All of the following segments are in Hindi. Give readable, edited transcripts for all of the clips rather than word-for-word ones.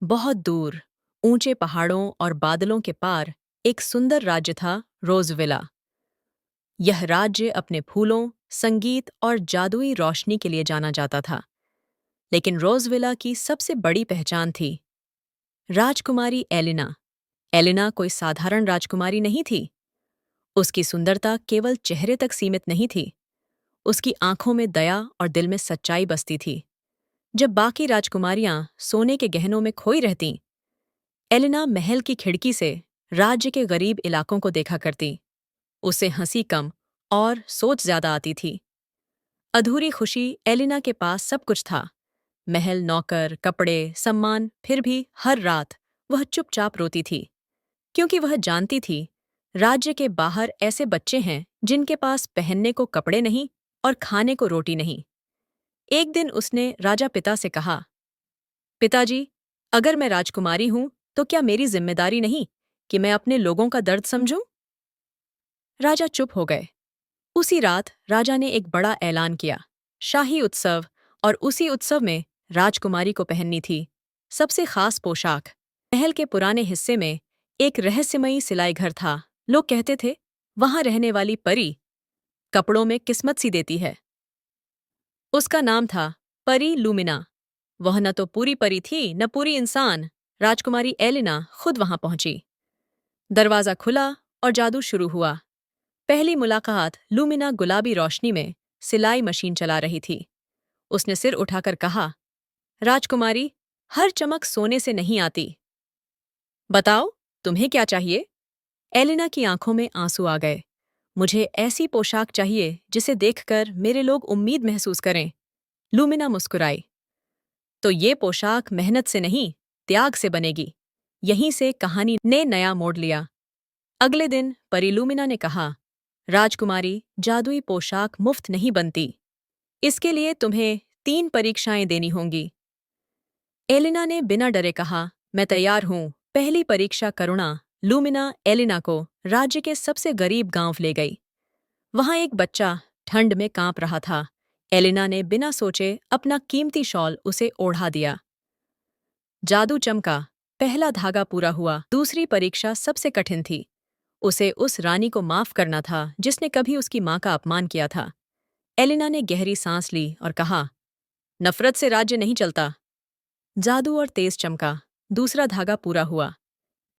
बहुत दूर, ऊंचे पहाड़ों और बादलों के पार एक सुंदर राज्य था, रोज़विला। यह राज्य अपने फूलों, संगीत और जादुई रोशनी के लिए जाना जाता था। लेकिन रोज़विला की सबसे बड़ी पहचान थी राजकुमारी एलिना। एलिना कोई साधारण राजकुमारी नहीं थी। उसकी सुंदरता केवल चेहरे तक सीमित नहीं थी। उसकी आंखों में दया और दिल में सच्चाई बसती थी। जब बाकी राजकुमारियां सोने के गहनों में खोई रहतीं, एलिना महल की खिड़की से राज्य के गरीब इलाकों को देखा करती। उसे हंसी कम और सोच ज्यादा आती थी। अधूरी खुशी एलिना के पास सब कुछ था, महल, नौकर, कपड़े, सम्मान, फिर भी हर रात वह चुपचाप रोती थी, क्योंकि वह जानती थी राज्य के बाहर ऐसे बच्चे हैं जिनके पास पहनने को कपड़े नहीं और खाने को रोटी नहीं। एक दिन उसने राजा पिता से कहा, पिताजी, अगर मैं राजकुमारी हूं तो क्या मेरी जिम्मेदारी नहीं कि मैं अपने लोगों का दर्द समझूं? राजा चुप हो गए। उसी रात राजा ने एक बड़ा ऐलान किया, शाही उत्सव, और उसी उत्सव में राजकुमारी को पहननी थी सबसे खास पोशाक। महल के पुराने हिस्से में एक रहस्यमयी सिलाई घर था। लोग कहते थे, वहां रहने वाली परी कपड़ों में किस्मत सी देती है। उसका नाम था परी लूमिना। वह न तो पूरी परी थी न पूरी इंसान। राजकुमारी एलिना खुद वहां पहुंची। दरवाजा खुला और जादू शुरू हुआ। पहली मुलाकात, लूमिना गुलाबी रोशनी में सिलाई मशीन चला रही थी। उसने सिर उठाकर कहा, राजकुमारी, हर चमक सोने से नहीं आती। बताओ, तुम्हें क्या चाहिए? एलिना की आंखों में आंसू आ गए। मुझे ऐसी पोशाक चाहिए जिसे देखकर मेरे लोग उम्मीद महसूस करें। लूमिना मुस्कुराई। तो ये पोशाक मेहनत से नहीं, त्याग से बनेगी। यहीं से कहानी ने नया मोड़ लिया। अगले दिन परिलूमिना ने कहा, राजकुमारी, जादुई पोशाक मुफ्त नहीं बनती। इसके लिए तुम्हें 3 परीक्षाएं देनी होंगी। एलिना ने बिना डरे कहा, मैं तैयार हूं। पहली परीक्षा करुणा। लूमिना एलिना को राज्य के सबसे गरीब गांव ले गई। वहां एक बच्चा ठंड में कांप रहा था। एलिना ने बिना सोचे अपना कीमती शॉल उसे ओढ़ा दिया। जादू चमका। पहला धागा पूरा हुआ। दूसरी परीक्षा सबसे कठिन थी। उसे उस रानी को माफ करना था जिसने कभी उसकी मां का अपमान किया था। एलिना ने गहरी सांस ली और कहा, नफरत से राज्य नहीं चलता। जादू और तेज चमका। दूसरा धागा पूरा हुआ।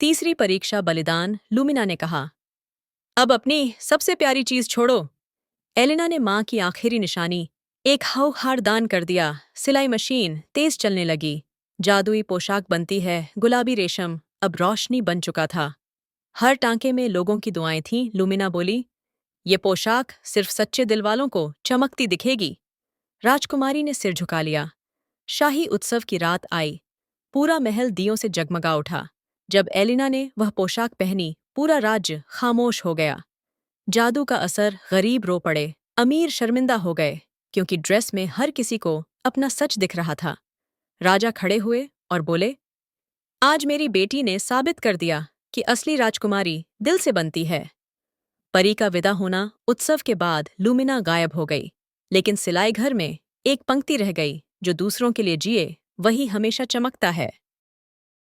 तीसरी परीक्षा बलिदान। लूमिना ने कहा, अब अपनी सबसे प्यारी चीज छोड़ो। एलिना ने मां की आखिरी निशानी, एक हार दान कर दिया। सिलाई मशीन तेज चलने लगी। जादुई पोशाक बनती है, गुलाबी रेशम अब रोशनी बन चुका था। हर टांके में लोगों की दुआएं थीं। लूमिना बोली, ये पोशाक सिर्फ सच्चे दिल वालों को चमकती दिखेगी। राजकुमारी ने सिर झुका लिया। शाही उत्सव की रात आई। पूरा महल दियों से जगमगा उठा। जब एलिना ने वह पोशाक पहनी, पूरा राज्य खामोश हो गया। जादू का असर, गरीब रो पड़े, अमीर शर्मिंदा हो गए, क्योंकि ड्रेस में हर किसी को अपना सच दिख रहा था। राजा खड़े हुए और बोले, आज मेरी बेटी ने साबित कर दिया कि असली राजकुमारी दिल से बनती है। परी का विदा होना। उत्सव के बाद लूमिना गायब हो गई, लेकिन सिलाई घर में एक पंक्ति रह गई, जो दूसरों के लिए जिए वही हमेशा चमकता है।